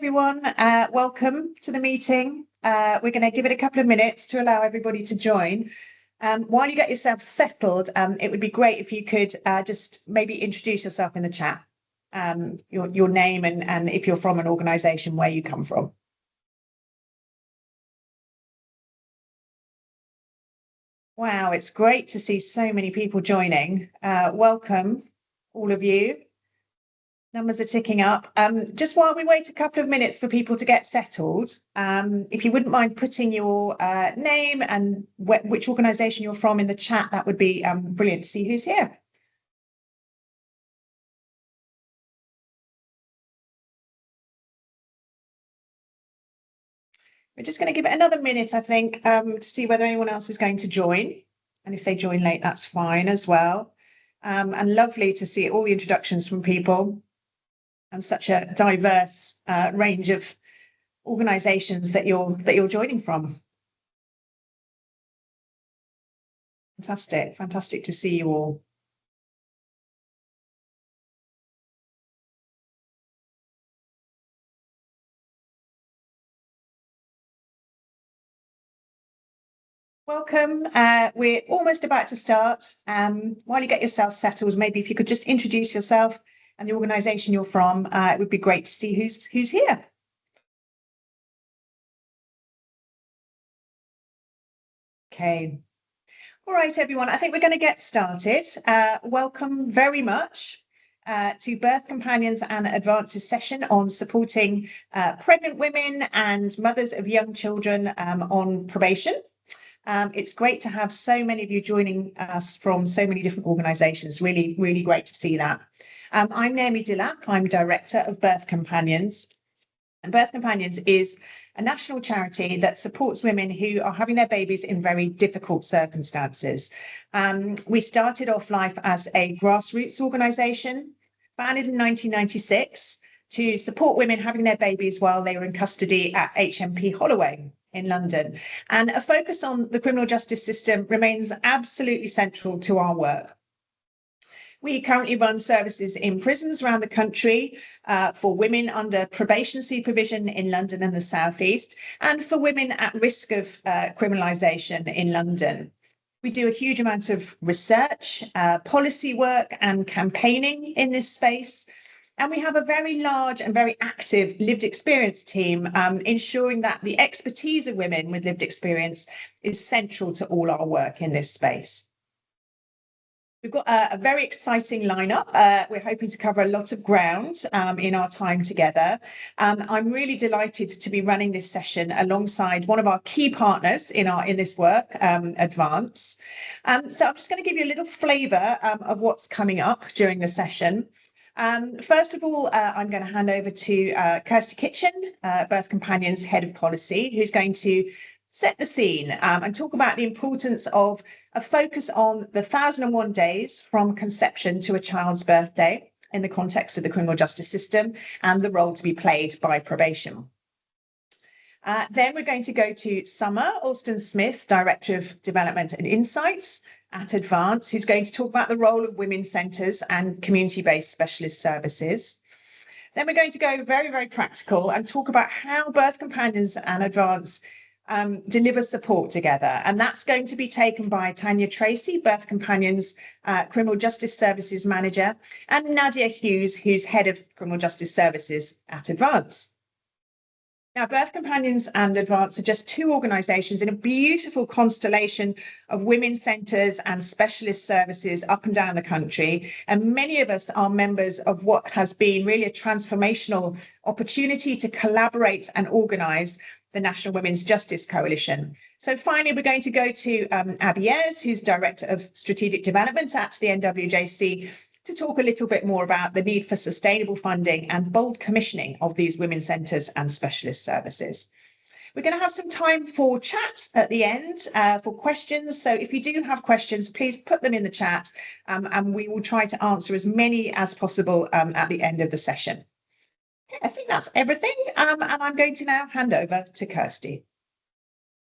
Everyone. Welcome to the meeting. We're going to give it a couple of minutes to allow everybody to join. While you get yourself settled, it would be great if you could just maybe introduce yourself in the chat, your name and if you're from an organisation, where you come from. Wow, it's great to see so many people joining. Welcome, all of you. Numbers are ticking up. Just while we wait a couple of minutes for people to get settled, if you wouldn't mind putting your name and which organisation you're from in the chat, that would be brilliant to see who's here. We're just going to give it another minute, I think, to see whether anyone else is going to join. And if they join late, that's fine as well. And lovely to see all the introductions from people and such a diverse range of organisations that you're joining from. Fantastic to see you all. Welcome. We're almost about to start. While you get yourself settled, maybe if you could just introduce yourself and the organisation you're from, it would be great to see who's here. Okay. All right, everyone. I think we're going to get started. Welcome very much to Birth Companions and Advances session on supporting pregnant women and mothers of young children on probation. It's great to have so many of you joining us from so many different organisations. Really great to see that. I'm Naomi Dillap. I'm Director of Birth Companions. And Birth Companions is a national charity that supports women who are having their babies in very difficult circumstances. We started off life as a grassroots organisation, founded in 1996 to support women having their babies while they were in custody at HMP Holloway in London. And a focus on the criminal justice system remains absolutely central to our work. We currently run services in prisons around the country for women under probation supervision in London and the South East, and for women at risk of criminalisation in London. We do a huge amount of research, policy work and campaigning in this space. And we have a very large and very active lived experience team, ensuring that the expertise of women with lived experience is central to all our work in this space. We've got a very exciting lineup. We're hoping to cover a lot of ground in our time together. I'm really delighted to be running this session alongside one of our key partners in this work, Advance. So I'm just going to give you a little flavour of what's coming up during the session. First of all, I'm going to hand over to Kirsty Kitchen, Birth Companions Head of Policy, who's going to set the scene and talk about the importance of a focus on the 1,001 days from conception to a child's birthday in the context of the criminal justice system and the role to be played by probation. Then we're going to go to Summer Alston-Smith, Director of Development and Insights at Advance, who's going to talk about the role of women's centres and community-based specialist services. Then we're going to go very practical and talk about how Birth Companions and Advance deliver support together. And that's going to be taken by Tanya Tracy, Birth Companions Criminal Justice Services Manager, and Nadia Hughes, who's Head of Criminal Justice Services at Advance. Now, Birth Companions and Advance are just two organisations in a beautiful constellation of women's centres and specialist services up and down the country. And many of us are members of what has been really a transformational opportunity to collaborate and organise the National Women's Justice Coalition. So finally, we're going to go to Abby Ayres, who's Director of Strategic Development at the NWJC, to talk a little bit more about the need for sustainable funding and bold commissioning of these women's centres and specialist services. We're going to have some time for chat at the end for questions. So if you do have questions, please put them in the chat and we will try to answer as many as possible at the end of the session. Okay, I think that's everything. And I'm going to now hand over to Kirsty.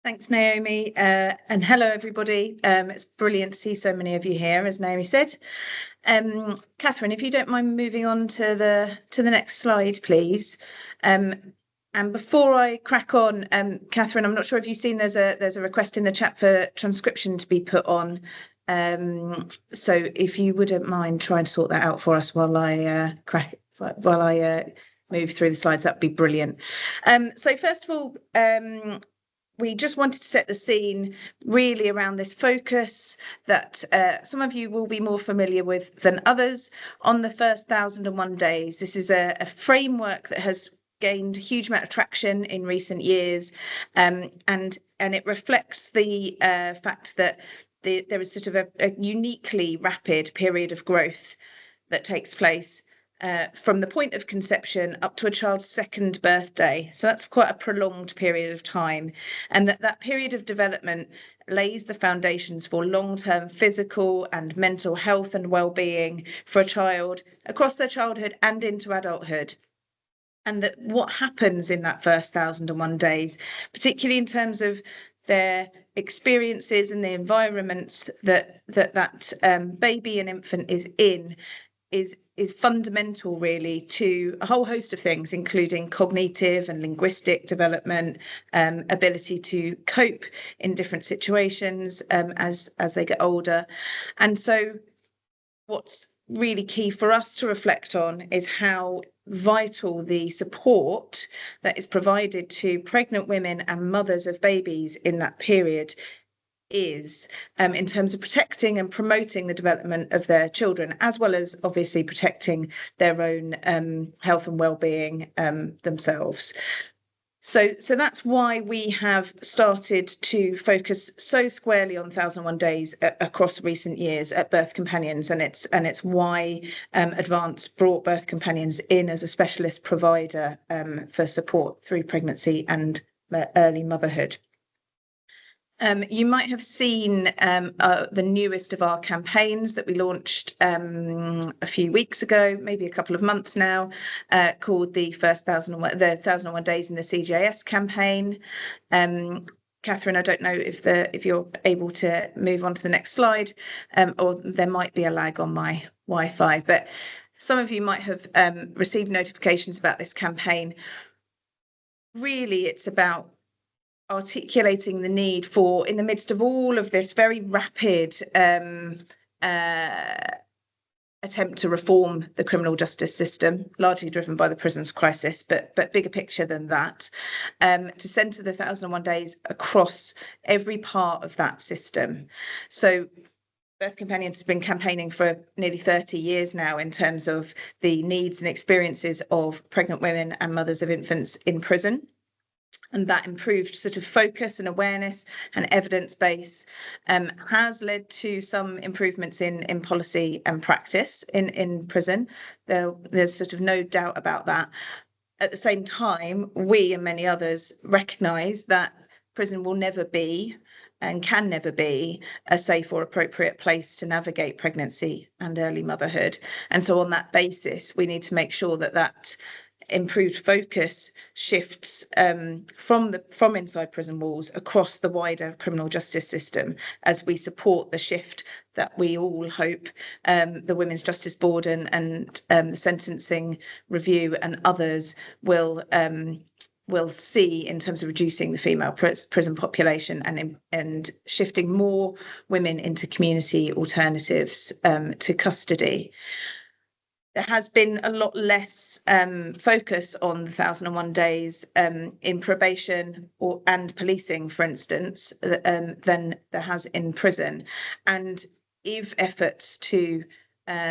Thanks, Naomi, and hello, everybody. It's brilliant to see so many of you here, as Naomi said. Catherine, if you don't mind moving on to the next slide, please. And before I crack on, Catherine, I'm not sure if you've seen there's a request in the chat for transcription to be put on. So if you wouldn't mind trying to sort that out for us while I move through the slides, that'd be brilliant. So first of all, we just wanted to set the scene really around this focus that some of you will be more familiar with than others on the first 1,001 days. This is a framework that has gained a huge amount of traction in recent years, and it reflects the fact that there is sort of a uniquely rapid period of growth that takes place from the point of conception up to a child's second birthday. So that's quite a prolonged period of time. And that period of development lays the foundations for long-term physical and mental health and well-being for a child across their childhood and into adulthood. And that what happens in that first 1,001 days, particularly in terms of their experiences and the environments that baby and infant is in, is fundamental really to a whole host of things, including cognitive and linguistic development, ability to cope in different situations as they get older. And so what's really key for us to reflect on is how vital the support that is provided to pregnant women and mothers of babies in that period is, in terms of protecting and promoting the development of their children, as well as obviously protecting their own health and well-being themselves. So that's why we have started to focus so squarely on 1,001 days across recent years at Birth Companions, and it's why Advance brought Birth Companions in as a specialist provider for support through pregnancy and early motherhood. You might have seen the newest of our campaigns that we launched a few weeks ago, maybe a couple of months now, called the 1,001 Days in the CJS campaign. Catherine, I don't know if you're able to move on to the next slide, or there might be a lag on my Wi-Fi, but some of you might have received notifications about this campaign. Really, it's about articulating the need for, in the midst of all of this very rapid attempt to reform the criminal justice system, largely driven by the prisons crisis, but bigger picture than that, to centre the 1,001 days across every part of that system. So Birth Companions have been campaigning for nearly 30 years now in terms of the needs and experiences of pregnant women and mothers of infants in prison. And that improved sort of focus and awareness and evidence base has led to some improvements in policy and practice in prison. There's sort of no doubt about that. At the same time, we and many others recognise that prison will never be and can never be a safe or appropriate place to navigate pregnancy and early motherhood. And so on that basis, we need to make sure that improved focus shifts from inside prison walls across the wider criminal justice system as we support the shift that we all hope the Women's Justice Board and the Sentencing Review and others will see in terms of reducing the female prison population and shifting more women into community alternatives to custody. There has been a lot less focus on the 1,001 days in probation and policing, for instance, than there has in prison. And if efforts to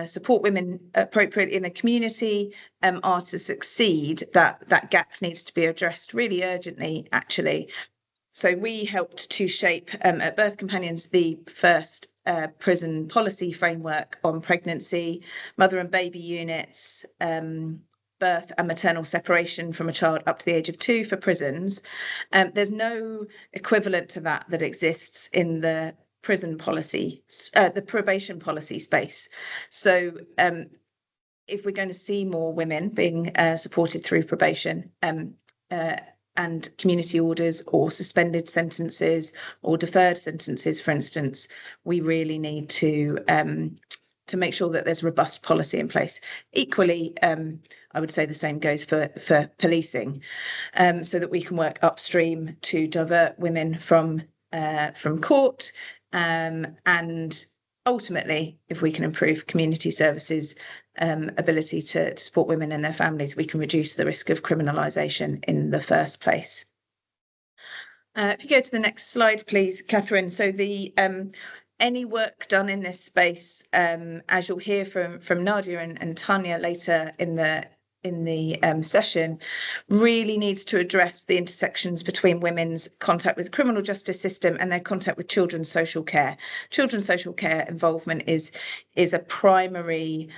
support women appropriately in the community are to succeed, that gap needs to be addressed really urgently, actually. So we helped to shape at Birth Companions the first prison policy framework on pregnancy, mother and baby units, birth and maternal separation from a child up to the age of 2 for prisons. There's no equivalent to that exists in the prison policy, the probation policy space. So if we're going to see more women being supported through probation, and community orders or suspended sentences or deferred sentences, for instance, we really need to make sure that there's robust policy in place. Equally, I would say the same goes for policing, so that we can work upstream to divert women from court, and ultimately, if we can improve community services ability to support women and their families, we can reduce the risk of criminalisation in the first place. If you go to the next slide, please, Catherine. So the any work done in this space, as you'll hear from Nadia and Tanya later in the session, really needs to address the intersections between women's contact with the criminal justice system and their contact with children's social care. Children's social care involvement is a primary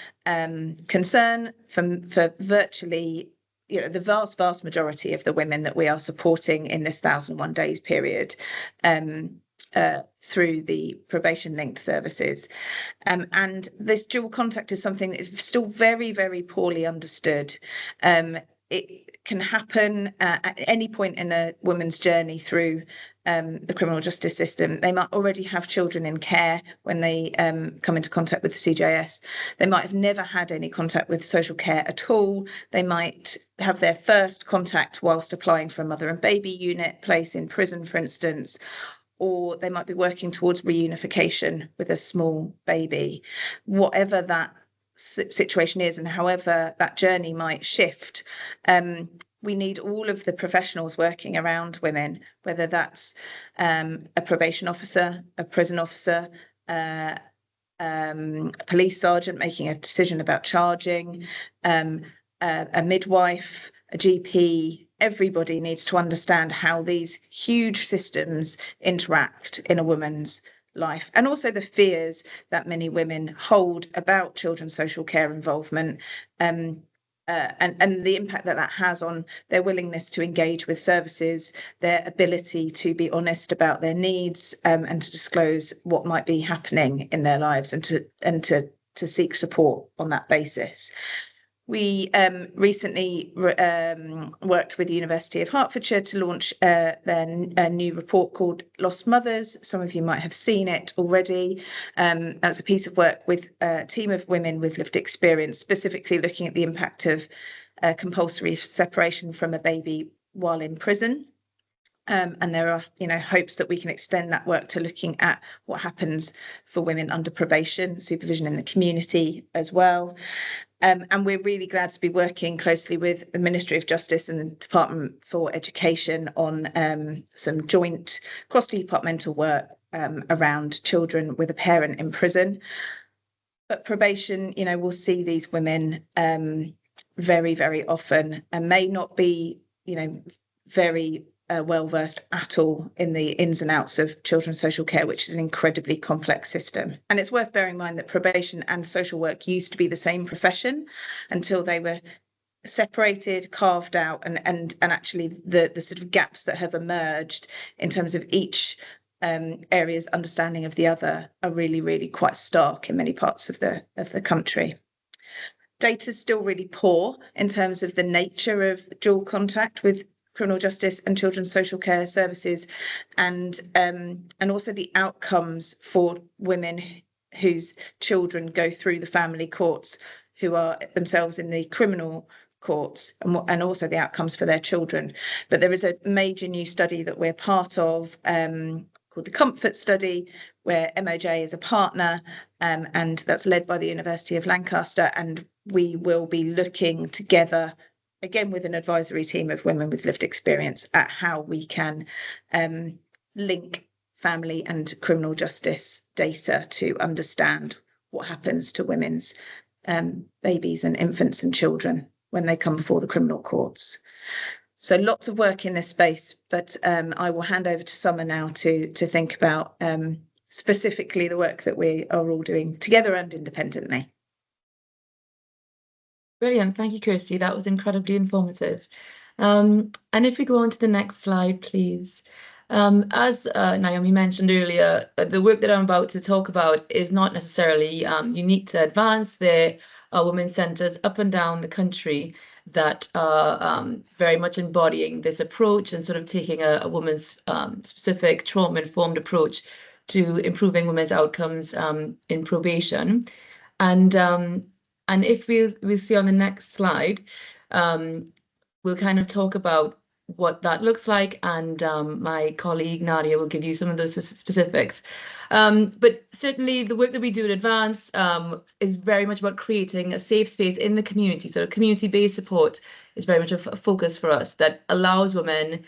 concern for virtually, you know, the vast majority of the women that we are supporting in this 1,001 days period, through the probation linked services. And this dual contact is something that is still very, very poorly understood. It can happen at any point in a woman's journey through the criminal justice system. They might already have children in care when they come into contact with the CJS. They might have never had any contact with social care at all. They might have their first contact whilst applying for a mother and baby unit place in prison, for instance, or they might be working towards reunification with a small baby. Whatever that situation is and however that journey might shift, we need all of the professionals working around women, whether that's a probation officer, a prison officer, a police sergeant making a decision about charging, a midwife, a GP. Everybody needs to understand how these huge systems interact in a woman's life, and also the fears that many women hold about children's social care involvement, and the impact that has on their willingness to engage with services, their ability to be honest about their needs, and to disclose what might be happening in their lives, and to seek support on that basis. We recently worked with the University of Hertfordshire to launch their new report called Lost Mothers. Some of you might have seen it already. That's a piece of work with a team of women with lived experience, specifically looking at the impact of compulsory separation from a baby while in prison. And there are, hopes that we can extend that work to looking at what happens for women under probation, supervision in the community as well. And we're really glad to be working closely with the Ministry of Justice and the Department for Education on some joint cross-departmental work around children with a parent in prison. But probation, we'll see these women very, very often, and may not be, very well versed at all in the ins and outs of children's social care, which is an incredibly complex system. And it's worth bearing in mind that probation and social work used to be the same profession until they were separated, carved out, and actually the sort of gaps that have emerged in terms of each area's understanding of the other are really, really quite stark in many parts of the country. Data is still really poor in terms of the nature of dual contact with criminal justice and children's social care services, and also the outcomes for women whose children go through the family courts, who are themselves in the criminal courts, and also the outcomes for their children. But there is a major new study that we're part of called the Comfort Study, where MOJ is a partner, and that's led by the University of Lancaster, and we will be looking together, again with an advisory team of women with lived experience, at how we can link family and criminal justice data to understand what happens to women's babies and infants and children when they come before the criminal courts. So lots of work in this space, but I will hand over to Summer now to think about specifically the work that we are all doing together and independently. Brilliant. Thank you, Kirsty. That was incredibly informative. And if we go on to the next slide, please. As Naomi mentioned earlier, the work that I'm about to talk about is not necessarily unique to Advance. There are women's centres up and down the country that are very much embodying this approach and sort of taking a woman's specific trauma-informed approach to improving women's outcomes in probation. And if we see on the next slide, we'll kind of talk about what that looks like, and my colleague Nadia will give you some of those specifics. But certainly the work that we do in Advance is very much about creating a safe space in the community. So community-based support is very much a focus for us that allows women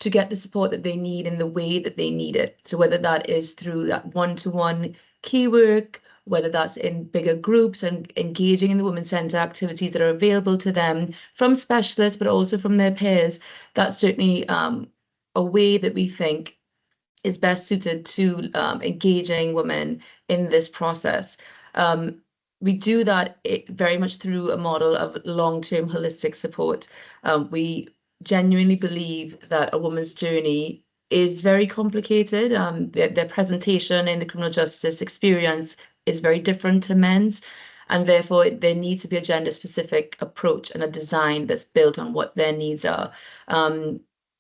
to get the support that they need in the way that they need it. So whether that is through that one-to-one key work, whether that's in bigger groups and engaging in the Women's Centre activities that are available to them from specialists, but also from their peers, that's certainly a way that we think is best suited to engaging women in this process. We do that very much through a model of long-term holistic support. We genuinely believe that a woman's journey is very complicated. Their presentation in the criminal justice experience is very different to men's, and therefore there needs to be a gender-specific approach and a design that's built on what their needs are.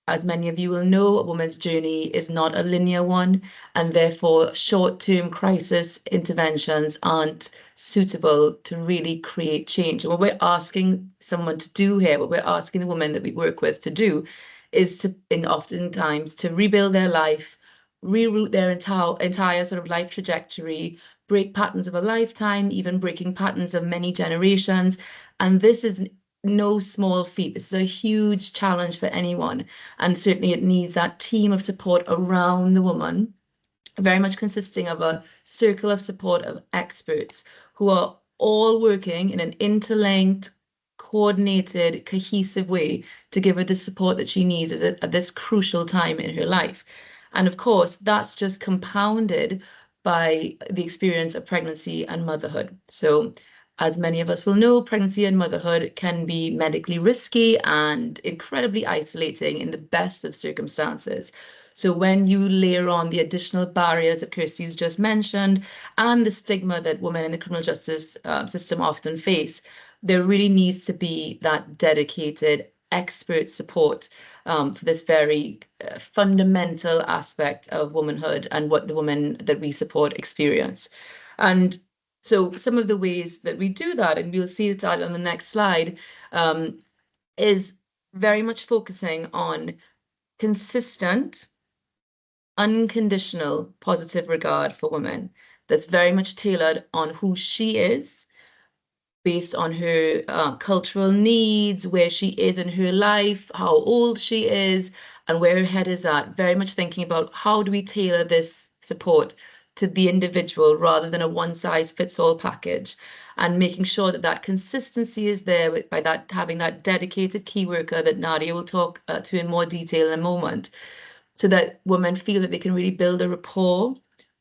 As many of you will know, a woman's journey is not a linear one, and therefore short-term crisis interventions aren't suitable to really create change. And what we're asking someone to do here, what we're asking the women that we work with to do, is to, oftentimes, to rebuild their life, reroute their entire sort of life trajectory, break patterns of a lifetime, even breaking patterns of many generations. And this is no small feat. This is a huge challenge for anyone. And certainly it needs that team of support around the woman, very much consisting of a circle of support of experts who are all working in an interlinked, coordinated, cohesive way to give her the support that she needs at this crucial time in her life. And of course, that's just compounded by the experience of pregnancy and motherhood. So as many of us will know, pregnancy and motherhood can be medically risky and incredibly isolating in the best of circumstances. So when you layer on the additional barriers that Kirsty's just mentioned and the stigma that women in the criminal justice system often face, there really needs to be that dedicated expert support for this very fundamental aspect of womanhood and what the women that we support experience. And so some of the ways that we do that, and we'll see that on the next slide, is very much focusing on consistent, unconditional, positive regard for women that's very much tailored on who she is, based on her cultural needs, where she is in her life, how old she is, and where her head is at. Very much thinking about how do we tailor this support to the individual rather than a one-size-fits-all package, and making sure that that consistency is there by that having that dedicated key worker that Nadia will talk to in more detail in a moment, so that women feel that they can really build a rapport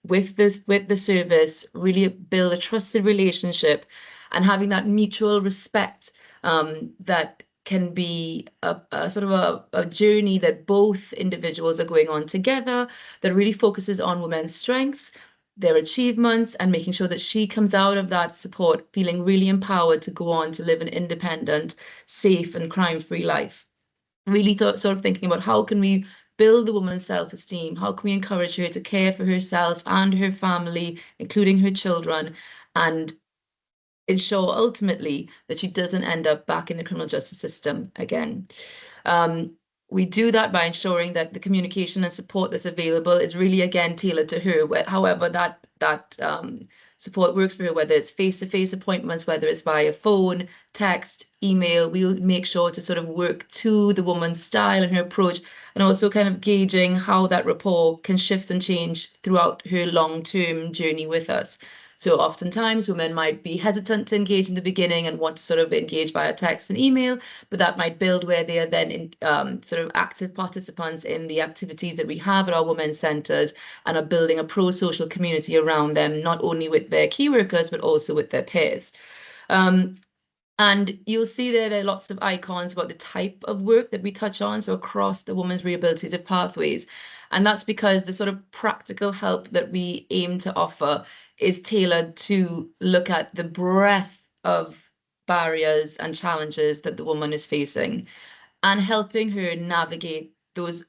with the service, really build a trusted relationship, and having that mutual respect that can be a sort of a journey that both individuals are going on together, that really focuses on women's strengths, their achievements, and making sure that she comes out of that support feeling really empowered to go on to live an independent, safe, and crime-free life. Really sort of thinking about how can we build the woman's self-esteem, how can we encourage her to care for herself and her family, including her children, and ensure ultimately that she doesn't end up back in the criminal justice system again. We do that by ensuring that the communication and support that's available is really, again, tailored to her, however that support works for her, whether it's face-to-face appointments, whether it's via phone, text, email. We'll make sure to sort of work to the woman's style and her approach, and also kind of gauging how that rapport can shift and change throughout her long-term journey with us. So oftentimes women might be hesitant to engage in the beginning and want to sort of engage via text and email, but that might build where they are then sort of active participants in the activities that we have at our women's centres and are building a pro-social community around them, not only with their key workers, but also with their peers. And you'll see there are lots of icons about the type of work that we touch on, so across the women's rehabilitative pathways. And that's because the sort of practical help that we aim to offer is tailored to look at the breadth of barriers and challenges that the woman is facing and helping her navigate those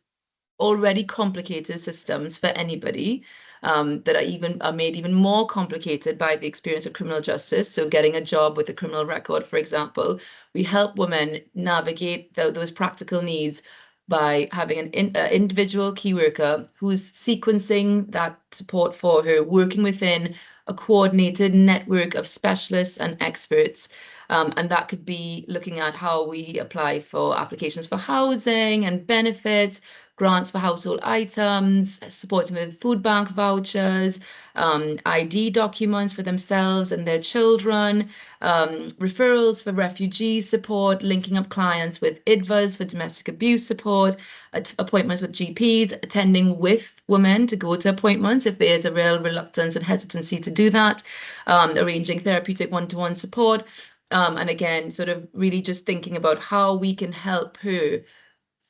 already complicated systems for anybody, that are made even more complicated by the experience of criminal justice. So getting a job with a criminal record, for example, we help women navigate those practical needs by having an individual key worker who's sequencing that support for her, working within a coordinated network of specialists and experts. And that could be looking at how we apply for applications for housing and benefits, grants for household items, supporting with food bank vouchers, ID documents for themselves and their children, referrals for refugee support, linking up clients with IDVAs for domestic abuse support, appointments with GPs, attending with women to go to appointments if there's a real reluctance and hesitancy to do that, arranging therapeutic one-to-one support. And again, sort of really just thinking about how we can help her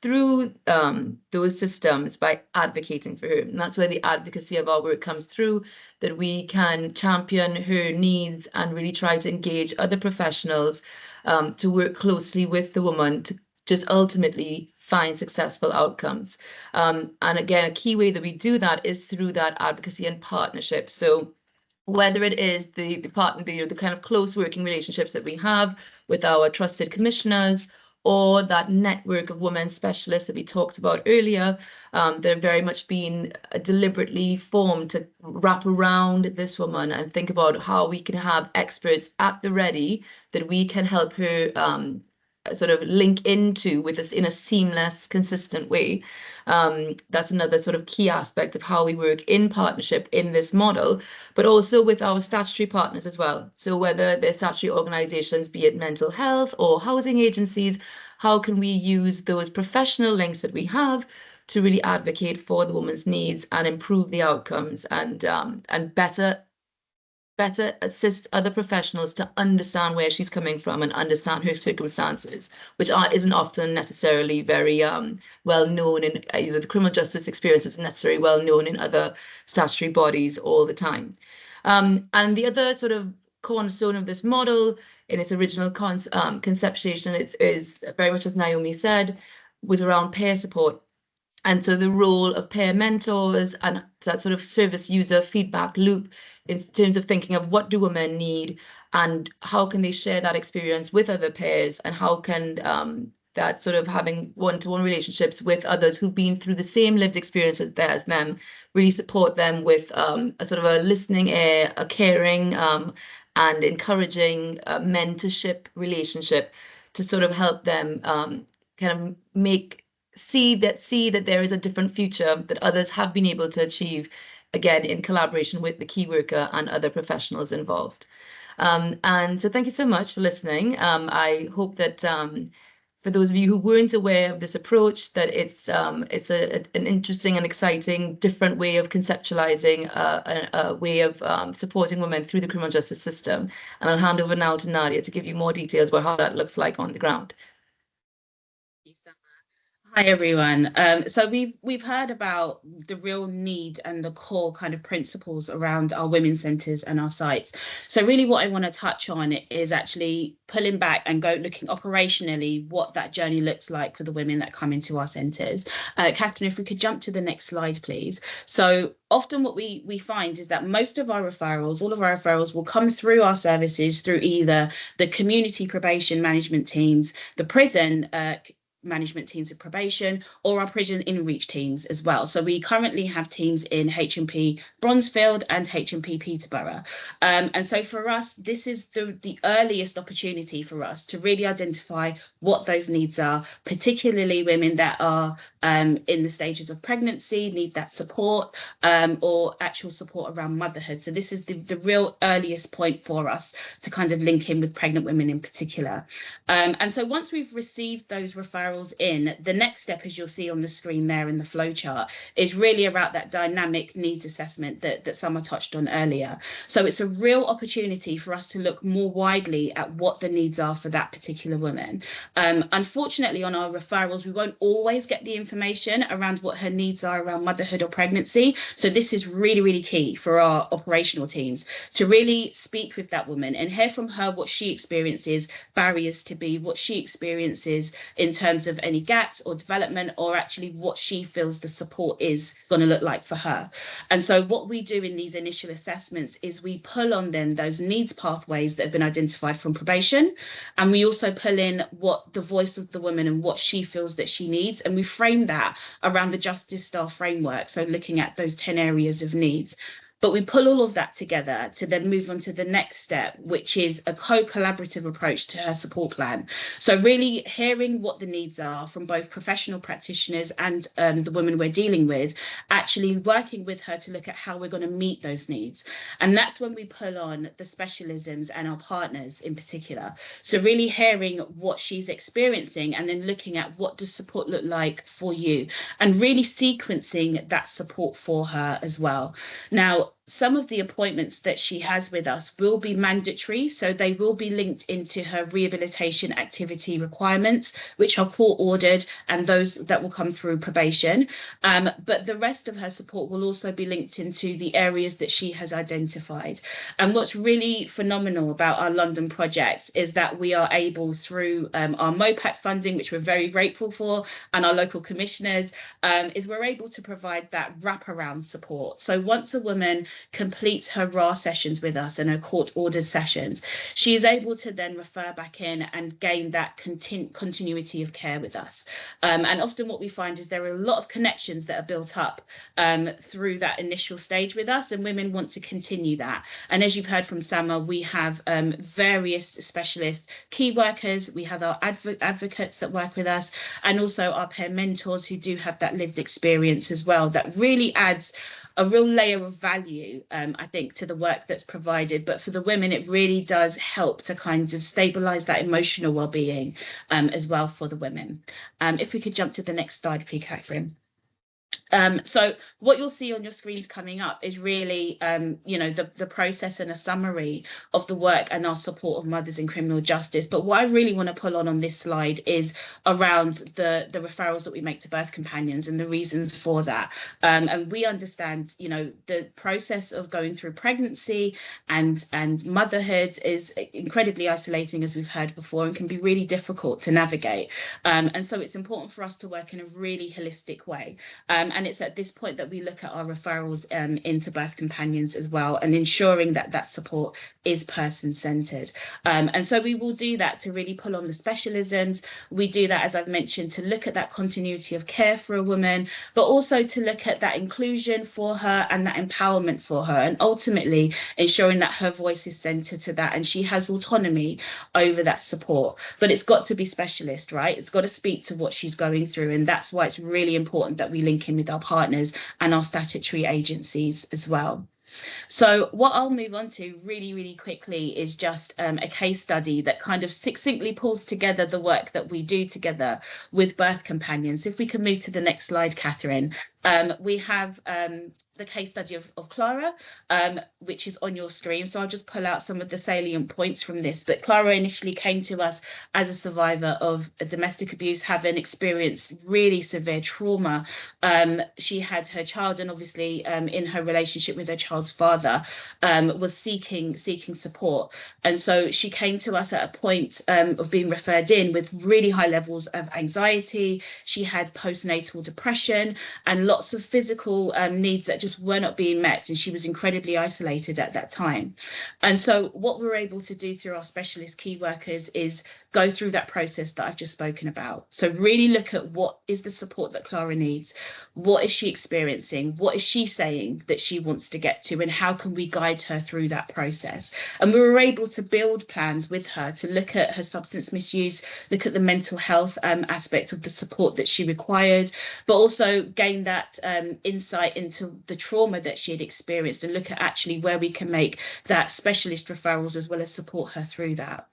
through those systems by advocating for her. And that's where the advocacy of our work comes through, that we can champion her needs and really try to engage other professionals to work closely with the woman to just ultimately find successful outcomes. And again, a key way that we do that is through that advocacy and partnership. So whether it is the kind of close working relationships that we have with our trusted commissioners, or that network of women specialists that we talked about earlier, they're very much been deliberately formed to wrap around this woman and think about how we can have experts at the ready that we can help her sort of link into with us in a seamless, consistent way. That's another sort of key aspect of how we work in partnership in this model, but also with our statutory partners as well. So whether they're statutory organisations, be it mental health or housing agencies, how can we use those professional links that we have to really advocate for the woman's needs and improve the outcomes and better assist other professionals to understand where she's coming from and understand her circumstances, which isn't often necessarily very well known in either the criminal justice experience isn't necessarily well known in other statutory bodies all the time. And the other sort of cornerstone of this model in its original conceptualization is very much, as Naomi said, was around peer support. And so the role of peer mentors and that sort of service user feedback loop in terms of thinking of what do women need and how can they share that experience with other peers, and how can that sort of having one-to-one relationships with others who've been through the same lived experiences as them really support them with a sort of a listening ear, a caring and encouraging mentorship relationship to sort of help them kind of see that there is a different future that others have been able to achieve, again, in collaboration with the key worker and other professionals involved. And so thank you so much for listening. I hope that for those of you who weren't aware of this approach, that it's an interesting and exciting different way of conceptualizing a way of supporting women through the criminal justice system. And I'll hand over now to Nadia to give you more details about how that looks like on the ground. Hi everyone. So we've heard about the real need and the core kind of principles around our women's centres and our sites. So really what I want to touch on is actually pulling back and looking operationally what that journey looks like for the women that come into our centres. Catherine, if we could jump to the next slide, please. So often what we find is that most of our referrals, all of our referrals will come through our services through either the community probation management teams, the prison management teams of probation, or our prison in-reach teams as well. So we currently have teams in HMP Bronzefield and HMP Peterborough. And so for us, this is the earliest opportunity for us to really identify what those needs are, particularly women that are in the stages of pregnancy, need that support, or actual support around motherhood. So this is the real earliest point for us to kind of link in with pregnant women in particular. And so once we've received those referrals referrals in, the next step, as you'll see on the screen there in the flowchart, is really about that dynamic needs assessment that Summer touched on earlier. So it's a real opportunity for us to look more widely at what the needs are for that particular woman. Unfortunately, on our referrals, we won't always get the information around what her needs are around motherhood or pregnancy. So this is really, really key for our operational teams to really speak with that woman and hear from her what she experiences barriers to be, what she experiences in terms of any gaps or development, or actually what she feels the support is going to look like for her. And so what we do in these initial assessments is we pull on then those needs pathways that have been identified from probation, and we also pull in what the voice of the woman and what she feels that she needs, and we frame that around the Justice Star framework, so looking at those 10 areas of needs. But we pull all of that together to then move on to the next step, which is a co-collaborative approach to her support plan. So really hearing what the needs are from both professional practitioners and the women we're dealing with, actually working with her to look at how we're going to meet those needs. And that's when we pull on the specialisms and our partners in particular. So really hearing what she's experiencing and then looking at what does support look like for you, and really sequencing that support for her as well. Now, some of the appointments that she has with us will be mandatory, so they will be linked into her rehabilitation activity requirements, which are court ordered, and those that will come through probation. But the rest of her support will also be linked into the areas that she has identified. And what's really phenomenal about our London project is that we are able, through our MOPAC funding, which we're very grateful for, and our local commissioners, is we're able to provide that wraparound support. So once a woman completes her RAR sessions with us and her court ordered sessions, she is able to then refer back in and gain that continuity of care with us. And often what we find is there are a lot of connections that are built up through that initial stage with us, and women want to continue that. And as you've heard from Sama, we have various specialist key workers, we have our advocates that work with us, and also our peer mentors who do have that lived experience as well, that really adds a real layer of value, I think, to the work that's provided. But for the women, it really does help to kind of stabilise that emotional well-being as well for the women. If we could jump to the next slide, please, Catherine. So what you'll see on your screens coming up is really, the process and a summary of the work and our support of mothers in criminal justice. But what I really want to pull on this slide is around the referrals that we make to birth companions and the reasons for that. And we understand, the process of going through pregnancy and motherhood is incredibly isolating, as we've heard before, and can be really difficult to navigate. And so it's important for us to work in a really holistic way. And it's at this point that we look at our referrals into birth companions as well, and ensuring that that support is person-centred. And so we will do that to really pull on the specialisms. We do that, as I've mentioned, to look at that continuity of care for a woman, but also to look at that inclusion for her and that empowerment for her, and ultimately ensuring that her voice is centred to that and she has autonomy over that support. But it's got to be specialist, right? It's got to speak to what she's going through, and that's why it's really important that we link in with our partners and our statutory agencies as well. So what I'll move on to really, really quickly is just a case study that kind of succinctly pulls together the work that we do together with birth companions. If we can move to the next slide, Catherine. We have the case study of Clara, which is on your screen. So I'll just pull out some of the salient points from this. But Clara initially came to us as a survivor of domestic abuse, having experienced really severe trauma. She had her child, and obviously in her relationship with her child's father, was seeking support. And so she came to us at a point of being referred in with really high levels of anxiety. She had postnatal depression and lots of physical needs that just were not being met, and she was incredibly isolated at that time. And so what we're able to do through our specialist key workers is go through that process that I've just spoken about. So really look at what is the support that Clara needs, what is she experiencing, what is she saying that she wants to get to, and how can we guide her through that process. And we were able to build plans with her to look at her substance misuse, look at the mental health aspect of the support that she required, but also gain that insight into the trauma that she had experienced, and look at actually where we can make that specialist referrals as well as support her through that.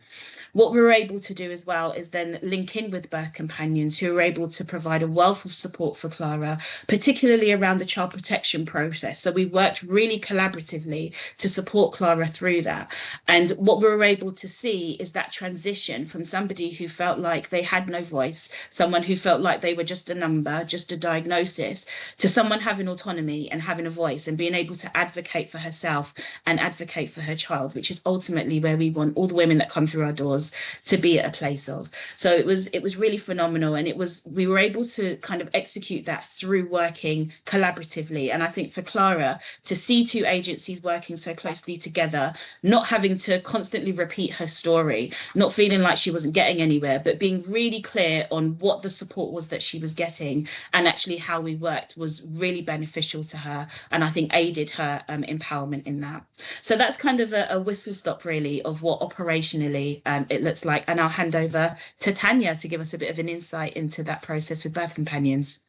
What we were able to do as well is then link in with birth companions who were able to provide a wealth of support for Clara, particularly around the child protection process. So we worked really collaboratively to support Clara through that. And what we were able to see is that transition from somebody who felt like they had no voice, someone who felt like they were just a number, just a diagnosis, to someone having autonomy and having a voice and being able to advocate for herself and advocate for her child, which is ultimately where we want all the women that come through our doors to be at a place of. So it was really phenomenal, and we were able to kind of execute that through working collaboratively. And I think for Clara to see two agencies working so closely together, not having to constantly repeat her story, not feeling like she wasn't getting anywhere, but being really clear on what the support was that she was getting and actually how we worked was really beneficial to her, and I think aided her empowerment in that. So that's kind of a whistle stop really of what operationally it looks like. And I'll hand over to Tanya to give us a bit of an insight into that process with birth companions.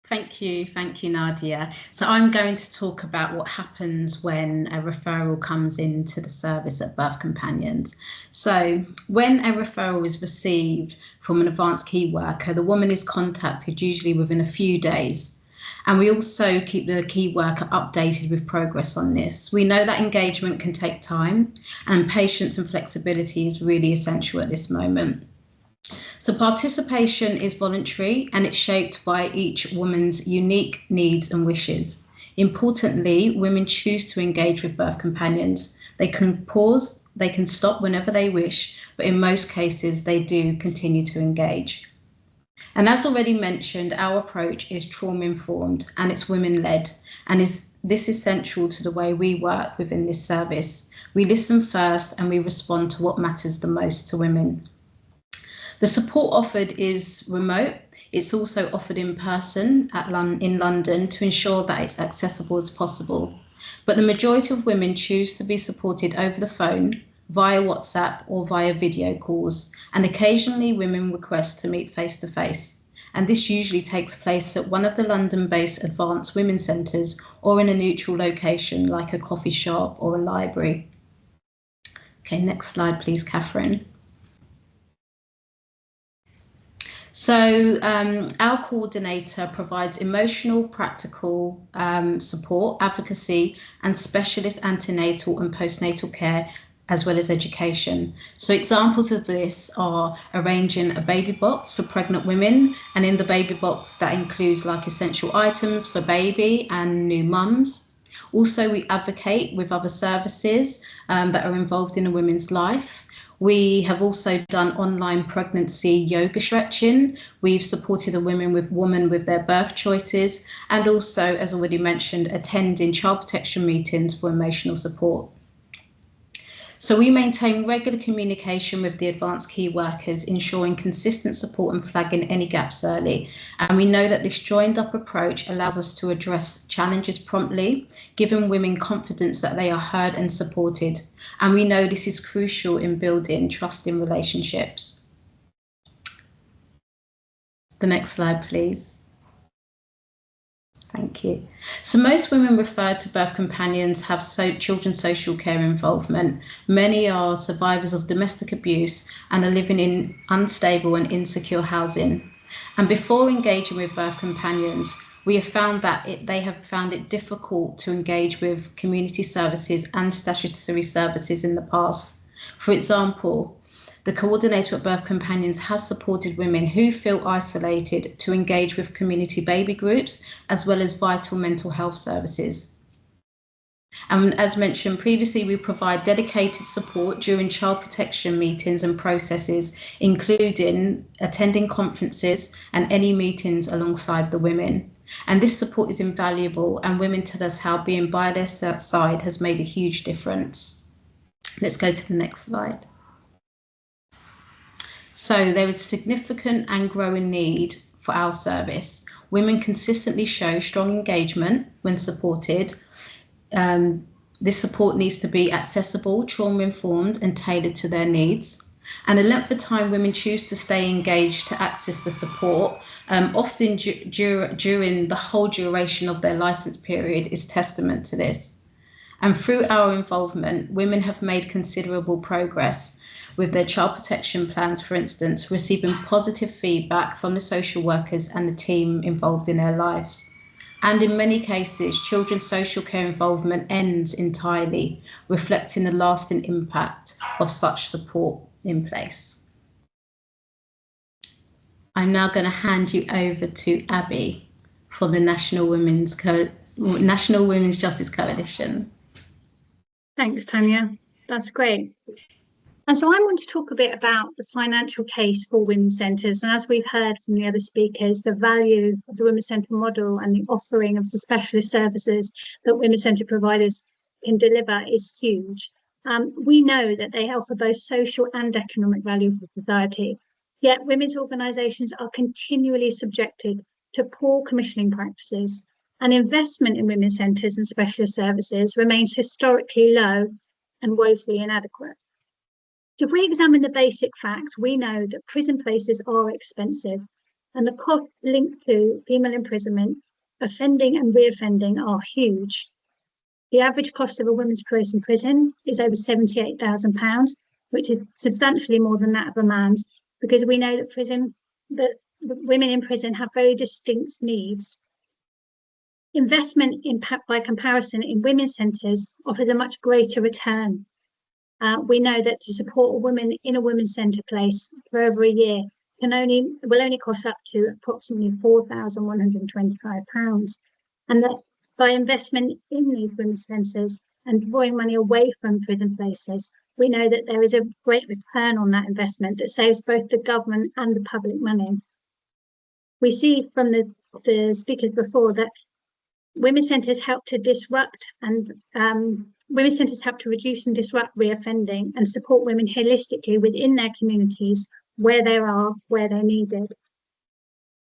Thank you, Nadia. So I'm going to talk about what happens when a referral comes into the service at Birth Companions. So when a referral is received from an advanced key worker, the woman is contacted usually within a few days. And we also keep the key worker updated with progress on this. We know that engagement can take time, and patience and flexibility is really essential at this moment. So participation is voluntary, and it's shaped by each woman's unique needs and wishes. Importantly, women choose to engage with birth companions. They can pause, they can stop whenever they wish, but in most cases they do continue to engage. And as already mentioned, our approach is trauma-informed and it's women-led, and this is central to the way we work within this service. We listen first and we respond to what matters the most to women. The support offered is remote. It's also offered in person in London to ensure that it's accessible as possible. But the majority of women choose to be supported over the phone, via WhatsApp or via video calls, and occasionally women request to meet face to face. And this usually takes place at one of the London-based advanced women's centres or in a neutral location like a coffee shop or a library. Okay, next slide please, Catherine. So our coordinator provides emotional, practical support, advocacy, and specialist antenatal and postnatal care, as well as education. So examples of this are arranging a baby box for pregnant women, and in the baby box that includes like essential items for baby and new mums. Also, we advocate with other services that are involved in a woman's life. We have also done online pregnancy yoga stretching. We've supported a woman with their birth choices, and also, as already mentioned, attending child protection meetings for emotional support. So we maintain regular communication with the advanced key workers, ensuring consistent support and flagging any gaps early. And we know that this joined up approach allows us to address challenges promptly, giving women confidence that they are heard and supported. And we know this is crucial in building trusting relationships. The next slide, please. Thank you. So most women referred to birth companions have children's social care involvement. Many are survivors of domestic abuse and are living in unstable and insecure housing. And before engaging with birth companions, we have found that they have found it difficult to engage with community services and statutory services in the past. For example, the coordinator at Birth Companions has supported women who feel isolated to engage with community baby groups, as well as vital mental health services. And as mentioned previously, we provide dedicated support during child protection meetings and processes, including attending conferences and any meetings alongside the women. And this support is invaluable, and women tell us how being by their side has made a huge difference. Let's go to the next slide. So there is significant and growing need for our service. Women consistently show strong engagement when supported. This support needs to be accessible, trauma-informed, and tailored to their needs. And the length of time women choose to stay engaged to access the support, often during the whole duration of their licence period, is testament to this. And through our involvement, women have made considerable progress with their child protection plans, for instance, receiving positive feedback from the social workers and the team involved in their lives. And in many cases, children's social care involvement ends entirely, reflecting the lasting impact of such support in place. I'm now going to hand you over to Abby from the National Women's Justice Coalition. Thanks, Tanya. That's great. And so I want to talk a bit about the financial case for women's centres. And as we've heard from the other speakers, the value of the women's centre model and the offering of the specialist services that women's centre providers can deliver is huge. We know that they offer both social and economic value for society. Yet women's organisations are continually subjected to poor commissioning practices, and investment in women's centres and specialist services remains historically low and woefully inadequate. So if we examine the basic facts, we know that prison places are expensive, and the costs linked to female imprisonment, offending and reoffending are huge. The average cost of a woman's place in prison is over £78,000, which is substantially more than that of a man's, because we know that women in prison have very distinct needs. Investment by comparison in women's centres offers a much greater return. We know that to support a woman in a women's centre place for over a year will only cost up to approximately £4,125, and that by investment in these women's centres and drawing money away from prison places, we know that there is a great return on that investment that saves both the government and the public money. We see from the speakers before that women's centres help to disrupt and women's centres help to reduce and disrupt reoffending and support women holistically within their communities where they're needed.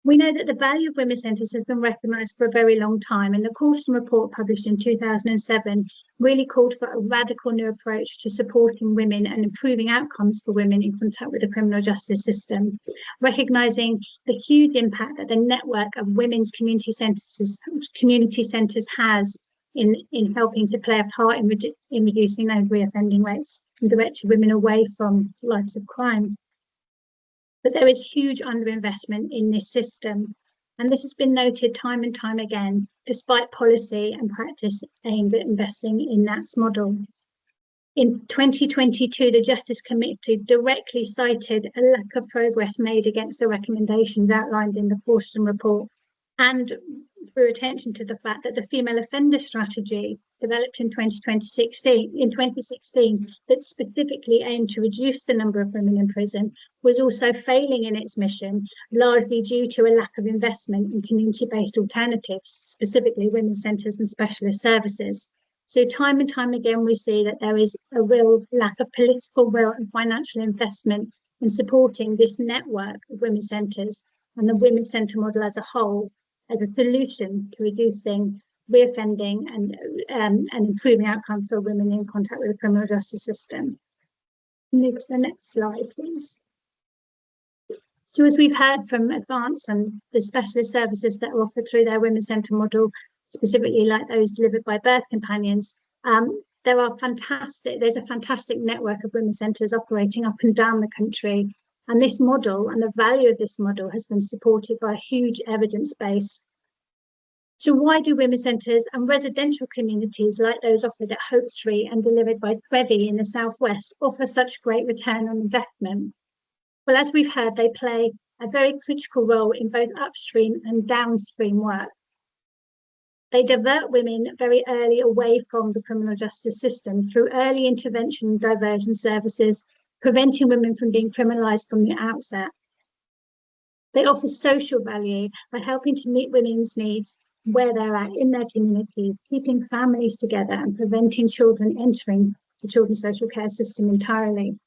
We know that the value of women's centres has been recognised for a very long time, and the Coulson report published in 2007 really called for a radical new approach to supporting women and improving outcomes for women in contact with the criminal justice system, recognising the huge impact that the network of women's community centres has in helping to play a part in reducing those reoffending rates and directing women away from lives of crime. But there is huge underinvestment in this system, and this has been noted time and time again, despite policy and practice aimed at investing in that model. In 2022, the Justice Committee directly cited a lack of progress made against the recommendations outlined in the Coulson report, and drew attention to the fact that the female offender strategy developed in 2016 that specifically aimed to reduce the number of women in prison was also failing in its mission, largely due to a lack of investment in community-based alternatives, specifically women's centres and specialist services. So time and time again, we see that there is a real lack of political will and financial investment in supporting this network of women's centres and the women's centre model as a whole, as a solution to reducing reoffending and improving outcomes for women in contact with the criminal justice system. Move to the next slide, please. So as we've heard from Advance and the specialist services that are offered through their women's centre model, specifically like those delivered by birth companions, there's a fantastic network of women's centres operating up and down the country. And this model and the value of this model has been supported by a huge evidence base. So why do women's centres and residential communities like those offered at Hope Street and delivered by Trevi in the southwest offer such great return on investment? Well, as we've heard, they play a very critical role in both upstream and downstream work. They divert women very early away from the criminal justice system through early intervention and diversion services, preventing women from being criminalised from the outset. They offer social value by helping to meet women's needs where they're at in their communities, keeping families together and preventing children entering the children's social care system entirely.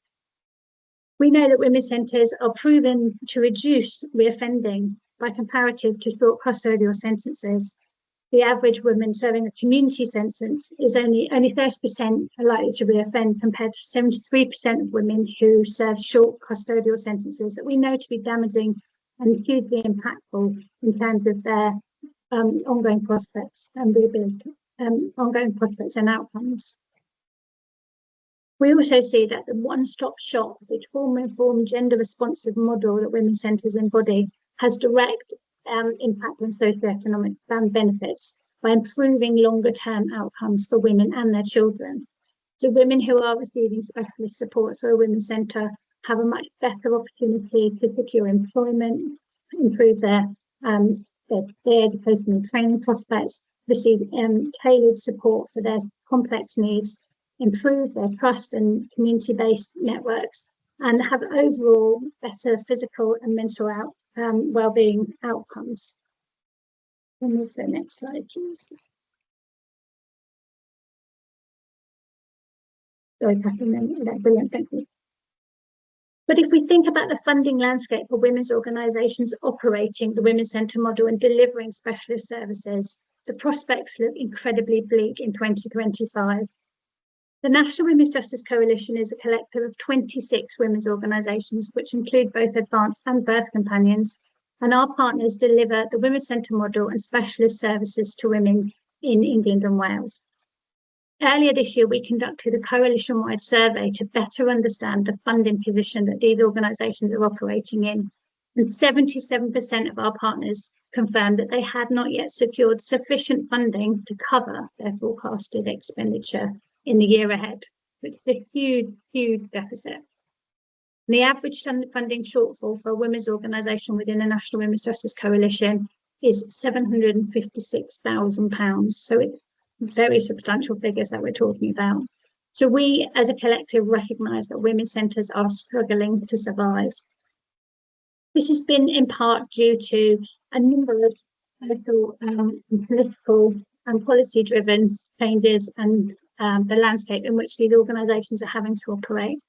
We know that women's centres are proven to reduce reoffending by comparative to short custodial sentences. The average woman serving a community sentence is only 30% likely to reoffend compared to 73% of women who serve short custodial sentences that we know to be damaging and hugely impactful in terms of their ongoing prospects and ongoing prospects and outcomes. We also see that the one-stop shop, the trauma-informed, gender-responsive model that women's centres embody has direct impact on socioeconomic benefits by improving longer-term outcomes for women and their children. So women who are receiving specialist support through a women's centre have a much better opportunity to secure employment, improve their education and training prospects, receive tailored support for their complex needs, improve their trust and community-based networks, and have overall better physical and mental well-being outcomes. We'll move to the next slide, please. Sorry, Catherine, that's brilliant, thank you. But if we think about the funding landscape for women's organisations operating the Women's Centre model and delivering specialist services, the prospects look incredibly bleak in 2025. The National Women's Justice Coalition is a collective of 26 women's organisations, which include both advanced and birth companions, and our partners deliver the Women's Centre model and specialist services to women in England and Wales. Earlier this year, we conducted a coalition-wide survey to better understand the funding position that these organisations are operating in, and 77% of our partners confirmed that they had not yet secured sufficient funding to cover their forecasted expenditure in the year ahead, which is a huge, huge deficit. And the average funding shortfall for a women's organisation within the National Women's Justice Coalition is £756,000. So it's very substantial figures that we're talking about. So we as a collective recognise that women's centres are struggling to survive. This has been in part due to a number of political and policy-driven changes and the landscape in which these organisations are having to operate.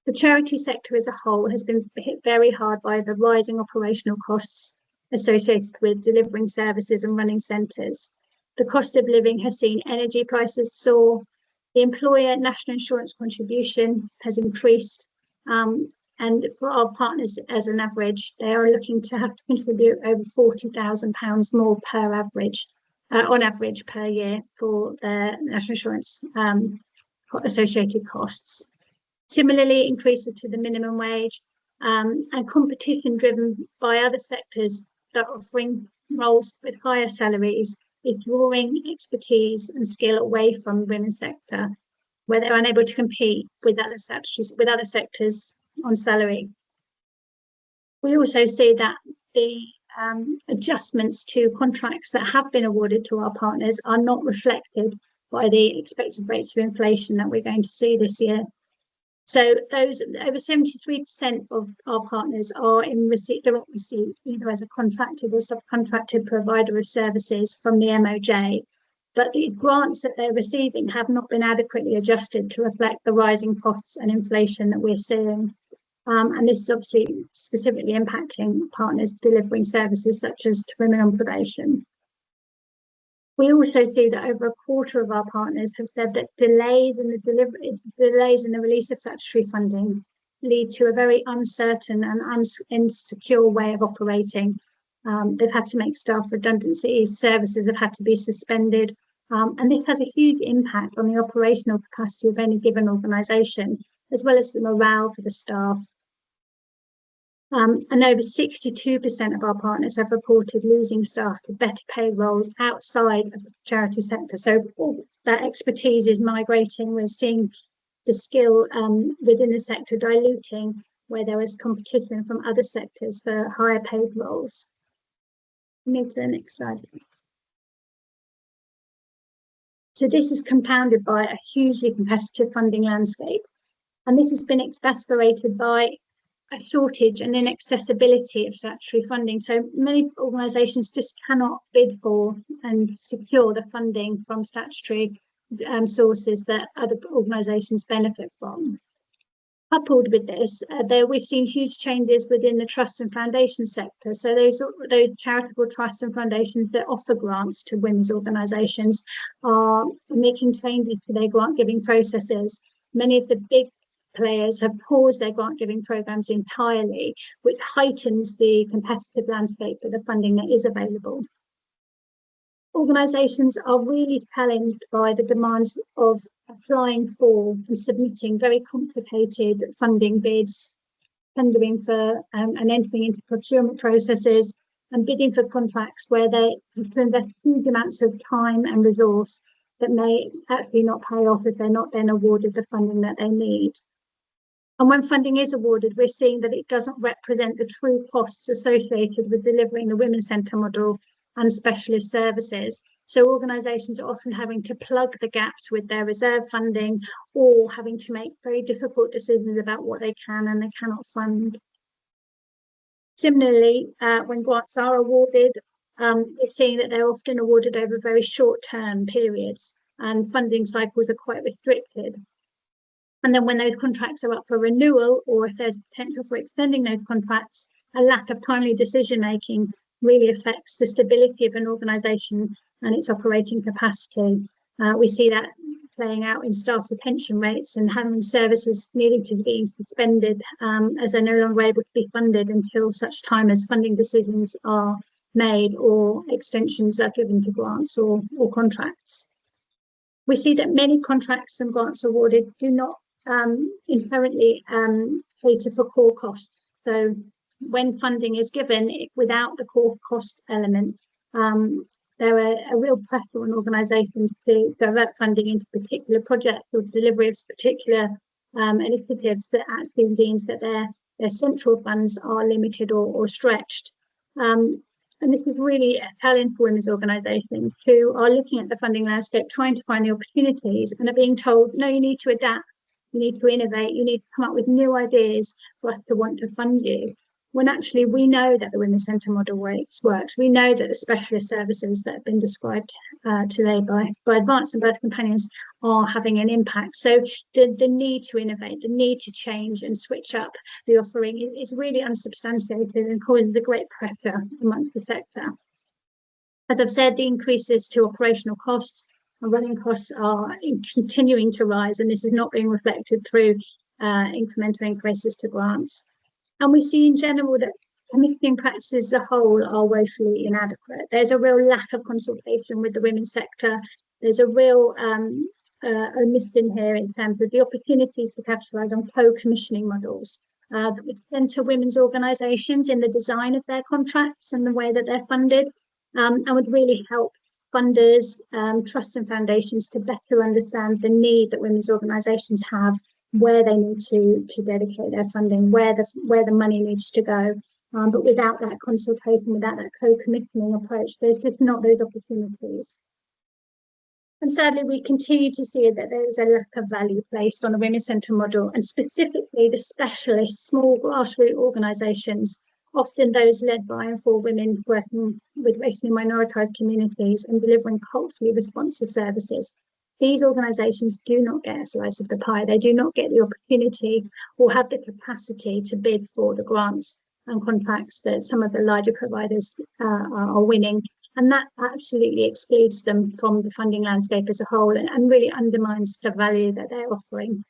The charity sector as a whole has been hit very hard by the rising operational costs associated with delivering services and running centres. The cost of living has seen energy prices soar. The employer national insurance contribution has increased. And for our partners, as an average, they are looking to have to contribute over £40,000 more per average, on average per year for their national insurance associated costs. Similarly, increases to the minimum wage and competition driven by other sectors that are offering roles with higher salaries is drawing expertise and skill away from the women's sector, where they're unable to compete with other sectors on salary. We also see that the adjustments to contracts that have been awarded to our partners are not reflected by the expected rates of inflation that we're going to see this year. So those over 73% of our partners are in direct receipt, either as a contracted or subcontracted provider of services from the MOJ, but the grants that they're receiving have not been adequately adjusted to reflect the rising costs and inflation that we're seeing. And this is obviously specifically impacting partners delivering services such as to women on probation. We also see that over a quarter of our partners have said that delays in the release of statutory funding lead to a very uncertain and insecure way of operating. They've had to make staff redundancies, services have had to be suspended, and this has a huge impact on the operational capacity of any given organisation, as well as the morale for the staff. And over 62% of our partners have reported losing staff to better paid roles outside of the charity sector. So all that expertise is migrating. We're seeing the skill within the sector diluting where there is competition from other sectors for higher paid roles. Move to the next slide. So this is compounded by a hugely competitive funding landscape. And this has been exacerbated by a shortage and inaccessibility of statutory funding. So many organisations just cannot bid for and secure the funding from statutory sources that other organisations benefit from. Coupled with this, we've seen huge changes within the trust and foundation sector. So those charitable trusts and foundations that offer grants to women's organisations are making changes to their grant giving processes. Many of the big players have paused their grant giving programs entirely, which heightens the competitive landscape for the funding that is available. organisations are really challenged by the demands of applying for and submitting very complicated funding bids, tendering for and entering into procurement processes and bidding for contracts where they have to invest huge amounts of time and resource that may actually not pay off if they're not then awarded the funding that they need. And when funding is awarded, we're seeing that it doesn't represent the true costs associated with delivering the Women's Centre model and specialist services. So organisations are often having to plug the gaps with their reserve funding or having to make very difficult decisions about what they can and they cannot fund. Similarly, when grants are awarded, we're seeing that they're often awarded over very short-term periods and funding cycles are quite restricted. And then when those contracts are up for renewal, or if there's potential for extending those contracts, a lack of timely decision-making really affects the stability of an organisation and its operating capacity. We see that playing out in staff retention rates and having services needing to be suspended as they're no longer able to be funded until such time as funding decisions are made or extensions are given to grants or contracts. We see that many contracts and grants awarded do not inherently cater for core costs. So when funding is given without the core cost element, there are a real pressure on organisations to divert funding into particular projects or delivery of particular initiatives that actually means that their central funds are limited or stretched. And this is really a challenge for women's organisations who are looking at the funding landscape, trying to find the opportunities and are being told, no, you need to adapt, you need to innovate, you need to come up with new ideas for us to want to fund you. When actually we know that the Women's Centre model works. We know that the specialist services that have been described today by Advance and Birth Companions are having an impact. So the need to innovate, the need to change and switch up the offering is really unsubstantiated and causes a great pressure amongst the sector. As I've said, the increases to operational costs and running costs are continuing to rise, and this is not being reflected through incremental increases to grants. And we see in general that commissioning practices as a whole are woefully inadequate. There's a real lack of consultation with the women's sector. There's a real omission here in terms of the opportunity to capitalise on co-commissioning models that would centre women's organisations in the design of their contracts and the way that they're funded, and would really help funders, trusts and foundations to better understand the need that women's organisations have, where they need to dedicate their funding, where the money needs to go. But without that consultation, without that co-commissioning approach, there's just not those opportunities. And sadly, we continue to see that there is a lack of value placed on the Women's Centre model, and specifically the specialist small grassroots organisations, often those led by and for women working with racially minoritized communities and delivering culturally responsive services. These organisations do not get a slice of the pie. They do not get the opportunity or have the capacity to bid for the grants and contracts that some of the larger providers are winning. And that absolutely excludes them from the funding landscape as a whole and really undermines the value that they're offering.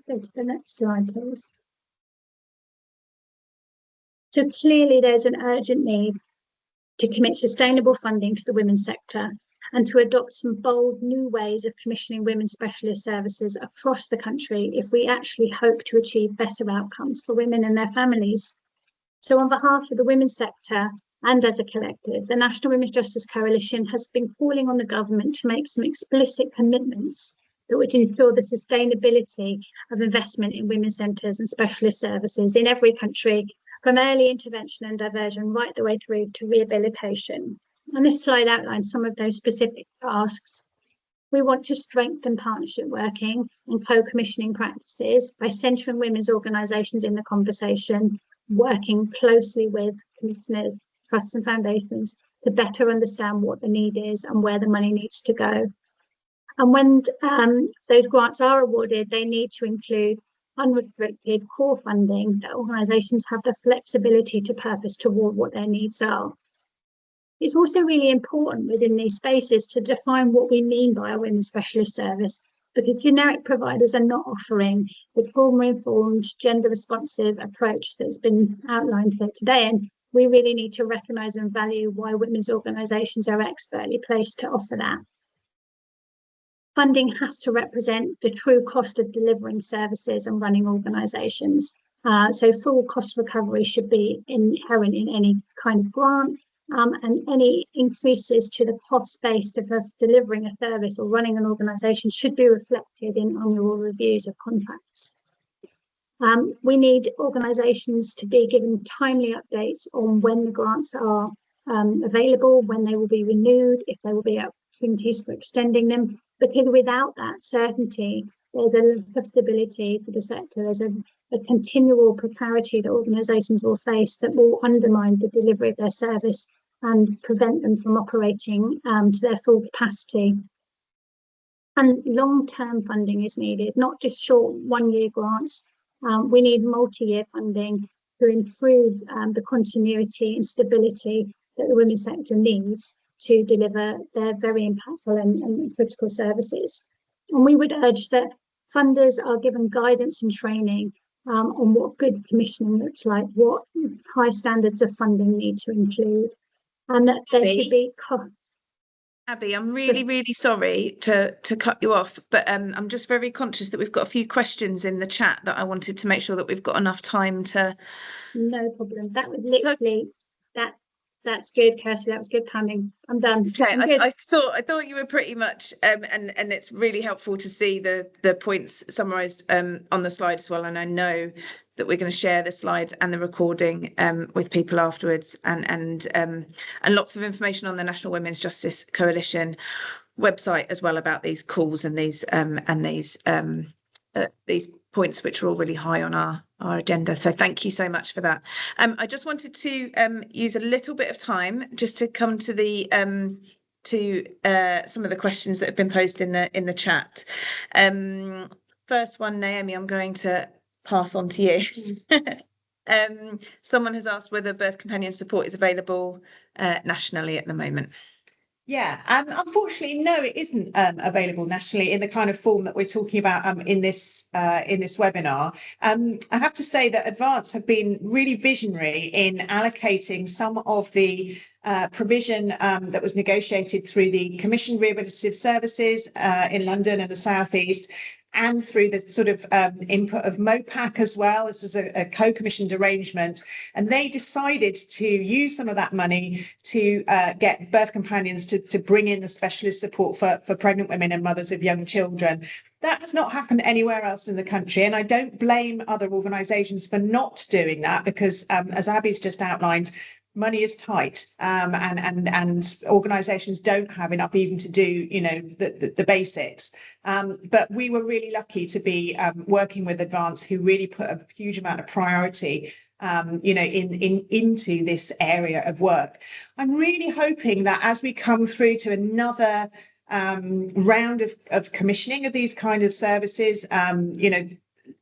Go to the next slide, please. So clearly there's an urgent need to commit sustainable funding to the women's sector and to adopt some bold new ways of commissioning women's specialist services across the country if we actually hope to achieve better outcomes for women and their families. So on behalf of the women's sector and as a collective, the National Women's Justice Coalition has been calling on the government to make some explicit commitments that would ensure the sustainability of investment in women's centres and specialist services in every country, from early intervention and diversion right the way through to rehabilitation. And this slide outlines some of those specific tasks. We want to strengthen partnership working and co-commissioning practices by centering women's organisations in the conversation, working closely with commissioners, trusts and foundations to better understand what the need is and where the money needs to go. And when those grants are awarded, they need to include unrestricted core funding that organisations have the flexibility to purpose toward what their needs are. It's also really important within these spaces to define what we mean by a women's specialist service, because generic providers are not offering the trauma-informed, gender-responsive approach that's been outlined here today. And we really need to recognise and value why women's organisations are expertly placed to offer that. Funding has to represent the true cost of delivering services and running organisations. So full cost recovery should be inherent in any kind of grant, and any increases to the cost base of delivering a service or running an organisation should be reflected in annual reviews of contracts. We need organisations to be given timely updates on when the grants are available, when they will be renewed, if there will be opportunities for extending them, because without that certainty, there's a lack of stability for the sector. There's a continual precarity that organisations will face that will undermine the delivery of their service and prevent them from operating to their full capacity. And long-term funding is needed, not just short one-year grants. We need multi-year funding to improve the continuity and stability that the women's sector needs to deliver their very impactful and critical services. And we would urge that funders are given guidance and training on what good commissioning looks like, what high standards of funding need to include, and that there should be... Abby, I'm really sorry to cut you off, but I'm just very conscious that we've got a few questions in the chat that I wanted to make sure that we've got enough time to... No problem. That was literally... That's good, Kirsty. That was good timing. I'm done. Okay, I'm I thought you were pretty much, and it's really helpful to see the points summarised on the slide as well. And I know that we're going to share the slides and the recording with people afterwards, and lots of information on the National Women's Justice Coalition website as well about these calls and these points which are all really high on our agenda. So thank you so much for that. I just wanted to use a little bit of time just to come to the some of the questions that have been posed in the chat. First one, Naomi, I'm going to pass on to you. Someone has asked whether birth companion support is available nationally at the moment. Yeah, unfortunately, no, it isn't available nationally in the kind of form that we're talking about in this webinar. I have to say that Advance have been really visionary in allocating some of the provision that was negotiated through the Commission Rehabilitative Services in London and the South East, and through the sort of input of MOPAC as well. This was a co-commissioned arrangement, and they decided to use some of that money to get birth companions to bring in the specialist support for pregnant women and mothers of young children. That has not happened anywhere else in the country, and I don't blame other organisations for not doing that, because as Abby's just outlined, money is tight, and organisations don't have enough even to do, the basics. But we were really lucky to be working with Advance, who really put a huge amount of priority, into this area of work. I'm really hoping that as we come through to another round of commissioning of these kind of services,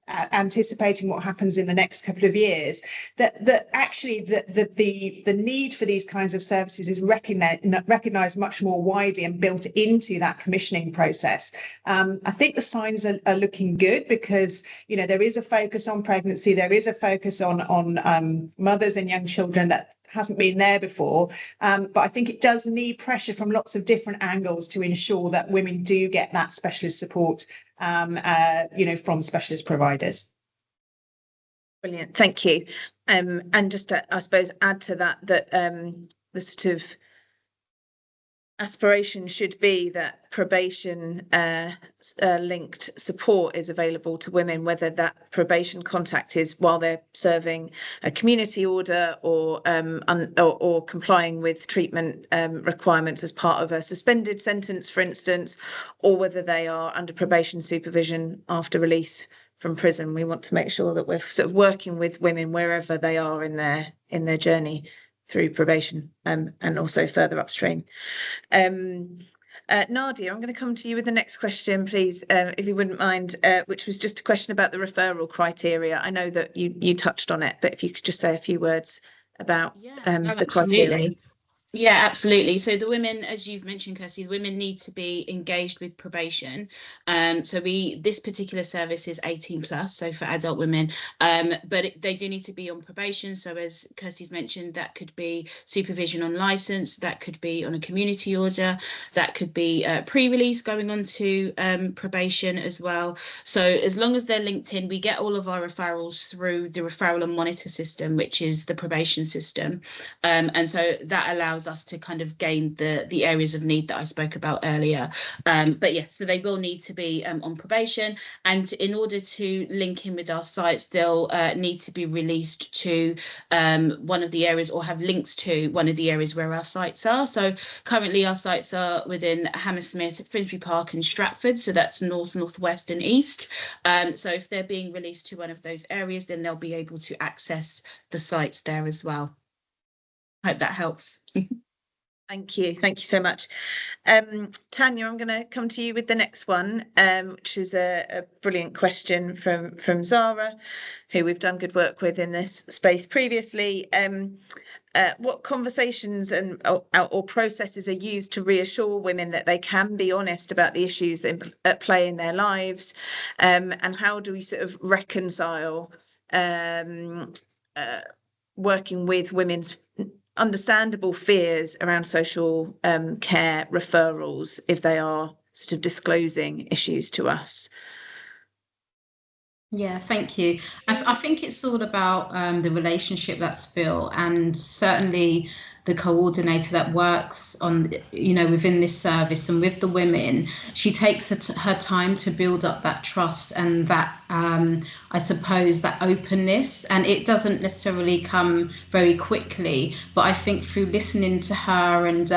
anticipating what happens in the next couple of years, that actually the need for these kinds of services is recognized much more widely and built into that commissioning process. I think the signs are looking good, because there is a focus on pregnancy, there is a focus on mothers and young children that hasn't been there before, but I think it does need pressure from lots of different angles to ensure that women do get that specialist support from specialist providers. Brilliant, thank you. And just to, I suppose, add to that the sort of aspiration should be that probation linked support is available to women, whether that probation contact is while they're serving a community order or complying with treatment requirements as part of a suspended sentence, for instance, or whether they are under probation supervision after release from prison. We want to make sure that we're sort of working with women wherever they are in their journey through probation, and also further upstream. Nadia, I'm going to come to you with the next question, please, if you wouldn't mind, which was just a question about the referral criteria. I know that you touched on it, but if you could just say a few words about the criteria. Yeah, absolutely. So the women, as you've mentioned, Kirsty, the women need to be engaged with probation. So this particular service is 18 plus, so for adult women, but they do need to be on probation. So as Kirsty's mentioned, that could be supervision on license, that could be on a community order, that could be pre-release going on to probation as well. So as long as they're linked in, we get all of our referrals through the referral and monitor system, which is the probation system. And so that allows us to kind of gain the areas of need that I spoke about earlier. But yes, so they will need to be on probation, and in order to link in with our sites, they'll need to be released to one of the areas or have links to one of the areas where our sites are. So currently our sites are within Hammersmith, Finsbury Park and Stratford, so that's north, northwest and east. So if they're being released to one of those areas, then they'll be able to access the sites there as well. Hope that helps. Thank you so much. Tanya, I'm going to come to you with the next one, which is a brilliant question from Zara, who we've done good work with in this space previously. What conversations or processes are used to reassure women that they can be honest about the issues at play in their lives, and how do we sort of reconcile working with women's understandable fears around social care referrals if they are sort of disclosing issues to us? Yeah, thank you. I think it's all about the relationship that's built, and certainly the coordinator that works on, within this service and with the women, she takes her time to build up that trust and that, I suppose, that openness. And it doesn't necessarily come very quickly, but I think through listening to her and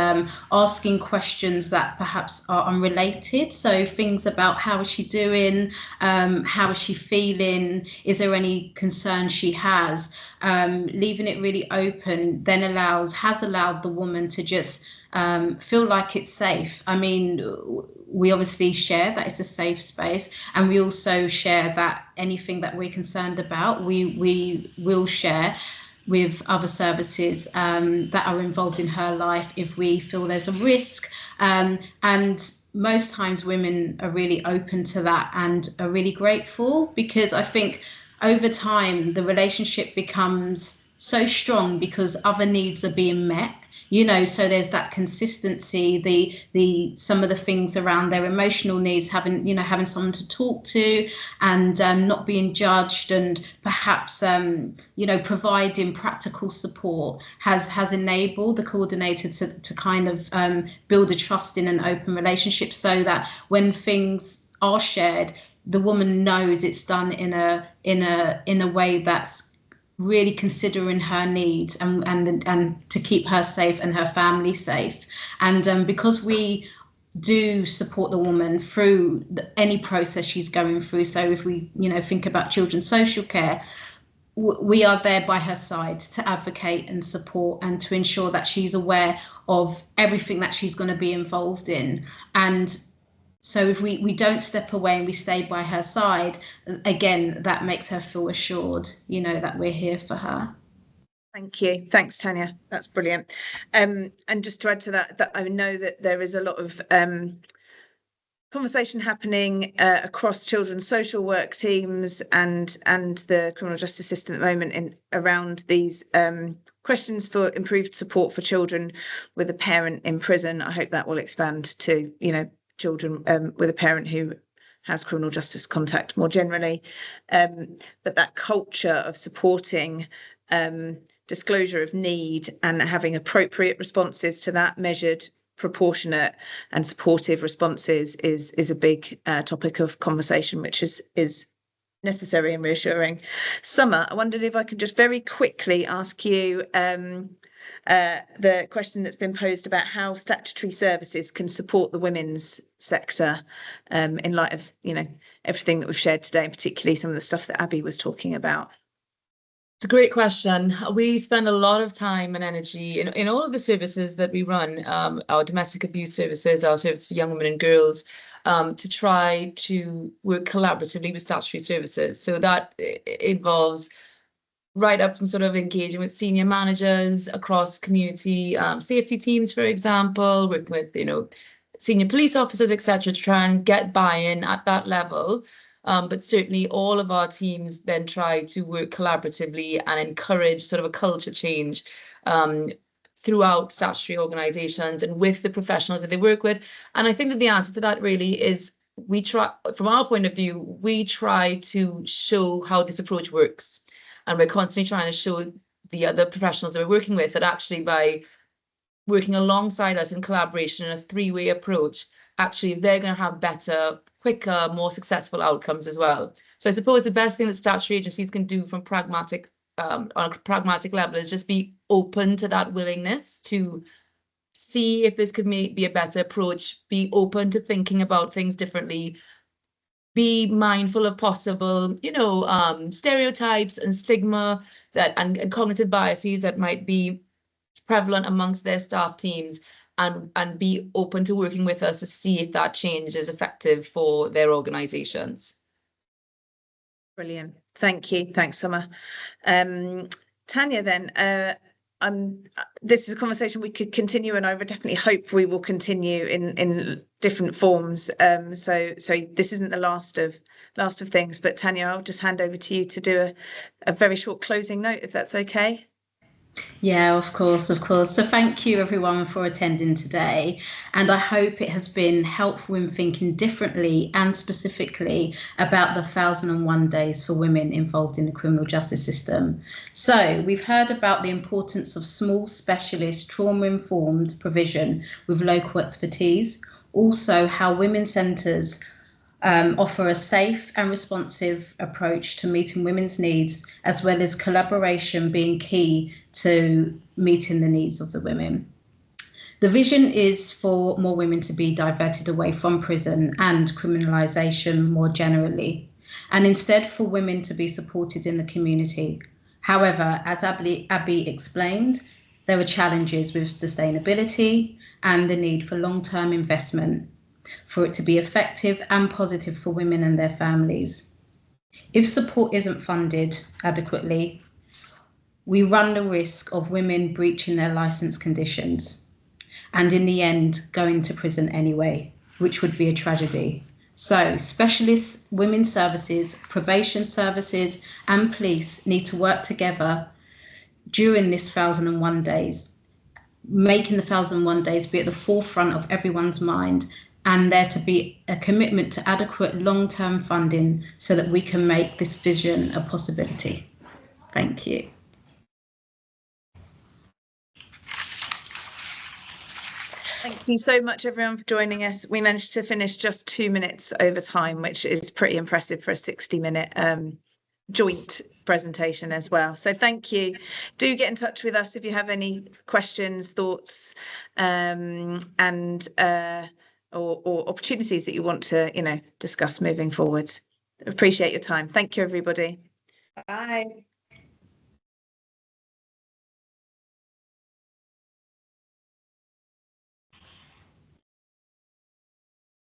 asking questions that perhaps are unrelated. So things about how is she doing, how is she feeling, is there any concern she has, leaving it really open then has allowed the woman to just feel like it's safe. I mean, we obviously share that it's a safe space, and we also share that anything that we're concerned about, we will share with other services that are involved in her life if we feel there's a risk. And most times women are really open to that and are really grateful, because I think over time the relationship becomes so strong because other needs are being met, so there's that consistency, the some of the things around their emotional needs, having someone to talk to, and not being judged, and perhaps providing practical support has enabled the coordinator to kind of build a trust in an open relationship, so that when things are shared, the woman knows it's done in a way that's really considering her needs and to keep her safe and her family safe. And because we do support the woman through any process she's going through, so if we think about children's social care, we are there by her side to advocate and support and to ensure that she's aware of everything that she's going to be involved in. And so if we don't step away and we stay by her side, again, that makes her feel assured, that we're here for her. Thank you. Thanks, Tanya. That's brilliant. And just to add to that I know that there is a lot of conversation happening across children's social work teams and the criminal justice system at the moment around these questions for improved support for children with a parent in prison. I hope that will expand to, children with a parent who has criminal justice contact more generally. But that culture of supporting disclosure of need and having appropriate responses to that, measured, proportionate and supportive responses is a big topic of conversation, which is necessary and reassuring. Summer, I wondered if I could just very quickly ask you the question that's been posed about how statutory services can support the women's sector in light of everything that we've shared today, and particularly some of the stuff that Abby was talking about. It's a great question. We spend a lot of time and energy in all of the services that we run, our domestic abuse services, our service for young women and girls, to try to work collaboratively with statutory services. So that involves right up from sort of engaging with senior managers across community safety teams, for example, working with, you know, senior police officers, etc., to try and get buy-in at that level. But certainly all of our teams then try to work collaboratively and encourage sort of a culture change throughout statutory organisations and with the professionals that they work with. And I think that the answer to that really is, we try, from our point of view, we try to show how this approach works. And we're constantly trying to show the other professionals that we're working with that actually by working alongside us in collaboration in a three-way approach, actually they're going to have better, quicker, more successful outcomes as well. So I suppose the best thing that statutory agencies can do from pragmatic, on a pragmatic level is just be open to that willingness to see if this could be a better approach, be open to thinking about things differently, be mindful of possible, you know, stereotypes and stigma that and cognitive biases that might be prevalent amongst their staff teams, and be open to working with us to see if that change is effective for their organisations. Brilliant. Thank you. Thanks, Summer. Tanya, then, this is a conversation we could continue, and I would definitely hope we will continue in different forms. So this isn't the last of things, but Tanya, I'll just hand over to you to do a very short closing note, if that's okay. Yeah, of course. So thank you everyone for attending today. And I hope it has been helpful in thinking differently and specifically about the 1001 days for women involved in the criminal justice system. So we've heard about the importance of small specialist trauma-informed provision with local expertise. Also how women's centres offer a safe and responsive approach to meeting women's needs, as well as collaboration being key to meeting the needs of the women. The vision is for more women to be diverted away from prison and criminalisation more generally, and instead for women to be supported in the community. However, as Abby explained, there are challenges with sustainability and the need for long-term investment for it to be effective and positive for women and their families. If support isn't funded adequately, we run the risk of women breaching their licence conditions and in the end going to prison anyway, which would be a tragedy. So specialist women's services, probation services and police need to work together during this 1001 days, making the 1001 days be at the forefront of everyone's mind, and there to be a commitment to adequate long-term funding so that we can make this vision a possibility. Thank you. Thank you so much, everyone, for joining us. We managed to finish just 2 minutes over time, which is pretty impressive for a 60-minute joint presentation as well. So thank you. Do get in touch with us if you have any questions, thoughts, or opportunities that you want to, you know, discuss moving forwards. Appreciate your time. Thank you, everybody. Bye.